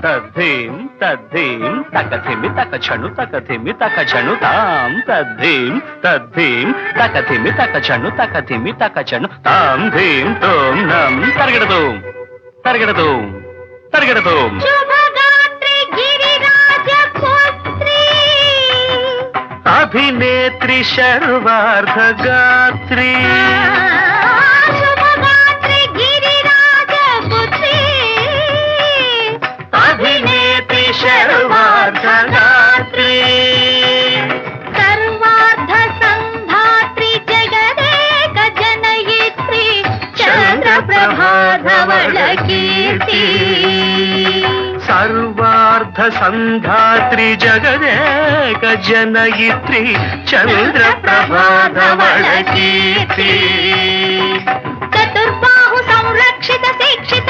తద్ధీం తద్ధీం తకధిమి తకచను తకధిమి తకచను తాం తద్ధీం తద్ధీం తకధిమి తకచను తకధిమి తకచను తాం ధీం తోం నం తరగడదు తరగడదు తరగడదు. అభినేత్రి శర్వార్ధగాత్రి అభినేత్రి శర్వార్ధగాత్రి సర్వార్ధ సంధాత్రి జగదేక జనయిత్రి చంద్రప్రభాధవళ కీర్తి. సర్వార్ధ సంధాత్రి జగదేక జనయిత్రి చంద్రప్రభాధవళ కీర్తి. చతుర్బాహు సంరక్షిత శిక్షిత